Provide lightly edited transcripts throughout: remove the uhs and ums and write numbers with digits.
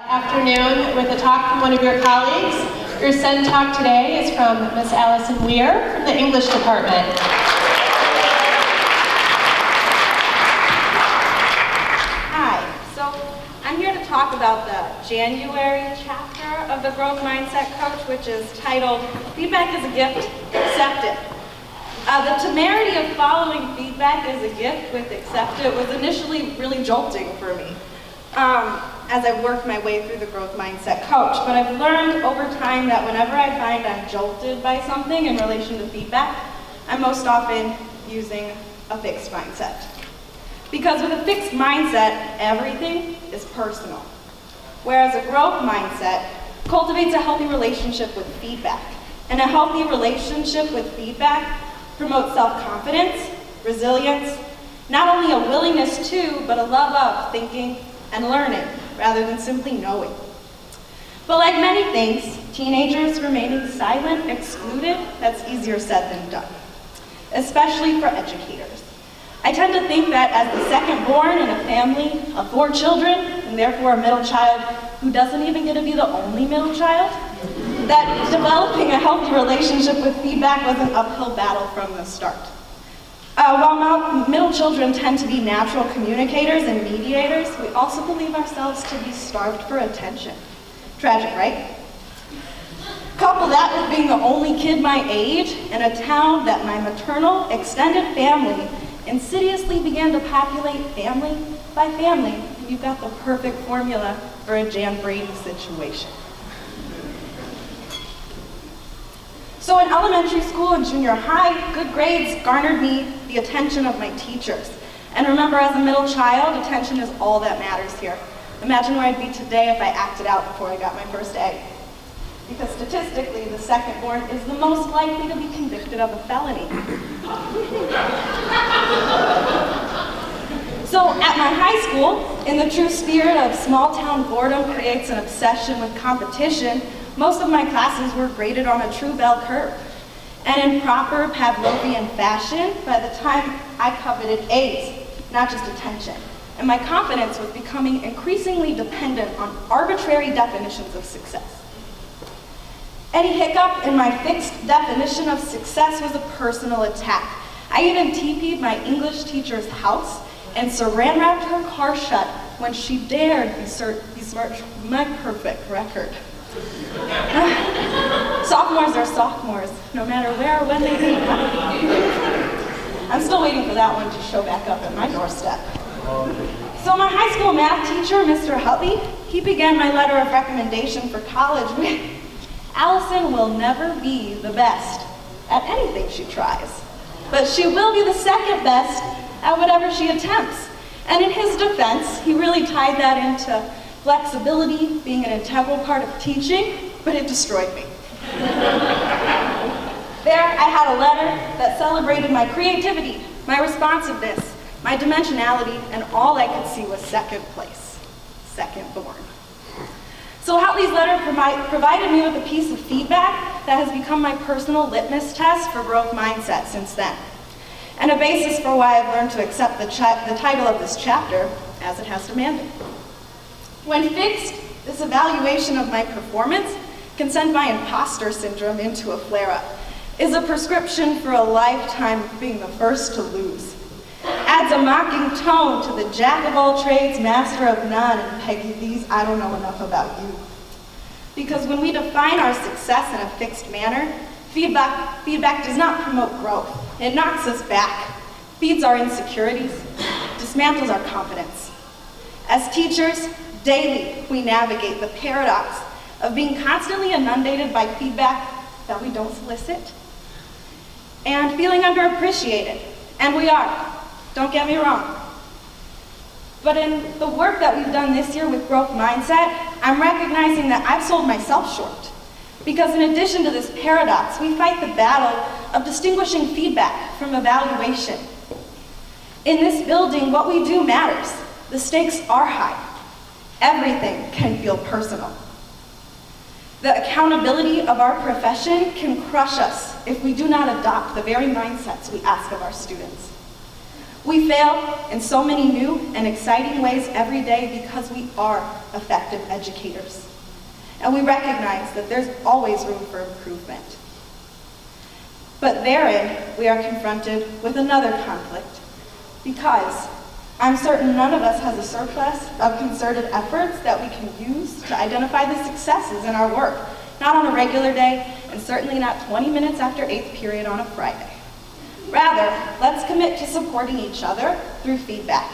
Afternoon with a talk from one of your colleagues. Your Senn Talk today is from Miss Alyson Weier from the English department. Hi, so I'm here to talk about the January chapter of the Growth Mindset Coach, which is titled, Feedback is a Gift, Accept It. The temerity of following feedback as a gift with accept it was initially really jolting for me. As I worked my way through the Growth Mindset Coach. But I've learned over time that whenever I find I'm jolted by something in relation to feedback, I'm most often using a fixed mindset. Because with a fixed mindset, everything is personal. Whereas a growth mindset cultivates a healthy relationship with feedback. And a healthy relationship with feedback promotes self-confidence, resilience, not only a willingness to, but a love of thinking and learning, rather than simply knowing. But like many things, teenagers remaining silent, excluded, that's easier said than done, especially for educators. I tend to think that as the second born in a family of 4 children, and therefore a middle child who doesn't even get to be the only middle child, that developing a healthy relationship with feedback was an uphill battle from the start. While middle children tend to be natural communicators and mediators, we also believe ourselves to be starved for attention. Tragic, right? Couple that with being the only kid my age in a town that my maternal extended family insidiously began to populate family by family, and you've got the perfect formula for a Jan Brady situation. So in elementary school and junior high, good grades garnered me the attention of my teachers. And remember, as a middle child, attention is all that matters here. Imagine where I'd be today if I acted out before I got my first A. Because statistically, the second born is the most likely to be convicted of a felony. So at my high school, in the true spirit of small town boredom creates an obsession with competition, most of my classes were graded on a true bell curve. And in proper Pavlovian fashion, by the time I coveted A's, not just attention. And my confidence was becoming increasingly dependent on arbitrary definitions of success. Any hiccup in my fixed definition of success was a personal attack. I even TP'd my English teacher's house and saran wrapped her car shut when she dared besmirch my perfect record. Sophomores are sophomores, no matter where or when they meet. I'm still waiting for that one to show back up at my doorstep. So my high school math teacher, Mr. Hubby, he began my letter of recommendation for college with, Alyson will never be the best at anything she tries, but she will be the second best at whatever she attempts. And in his defense, he really tied that into flexibility being an integral part of teaching, but it destroyed me. There, I had a letter that celebrated my creativity, my responsiveness, my dimensionality, and all I could see was second place, second born. So Hatley's letter provided me with a piece of feedback that has become my personal litmus test for growth mindset since then, and a basis for why I've learned to accept the title of this chapter as it has demanded. When fixed, this evaluation of my performance can send my imposter syndrome into a flare-up, is a prescription for a lifetime of being the first to lose. Adds a mocking tone to the jack of all trades, master of none, and Peggy Lee's I don't know enough about you. Because when we define our success in a fixed manner, feedback does not promote growth. It knocks us back, feeds our insecurities, dismantles our confidence. As teachers, daily we navigate the paradox of being constantly inundated by feedback that we don't solicit, and feeling underappreciated. And we are, don't get me wrong. But in the work that we've done this year with Growth Mindset, I'm recognizing that I've sold myself short. Because in addition to this paradox, we fight the battle of distinguishing feedback from evaluation. In this building, what we do matters. The stakes are high. Everything can feel personal. The accountability of our profession can crush us if we do not adopt the very mindsets we ask of our students. We fail in so many new and exciting ways every day because we are effective educators. And we recognize that there's always room for improvement. But therein, we are confronted with another conflict, because I'm certain none of us has a surplus of concerted efforts that we can use to identify the successes in our work, not on a regular day, and certainly not 20 minutes after 8th period on a Friday. Rather, let's commit to supporting each other through feedback,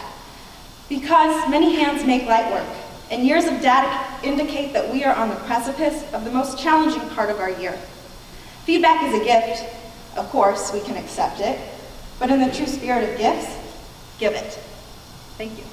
because many hands make light work, and years of data indicate that we are on the precipice of the most challenging part of our year. Feedback is a gift. Of course, we can accept it, but in the true spirit of gifts, give it. Thank you.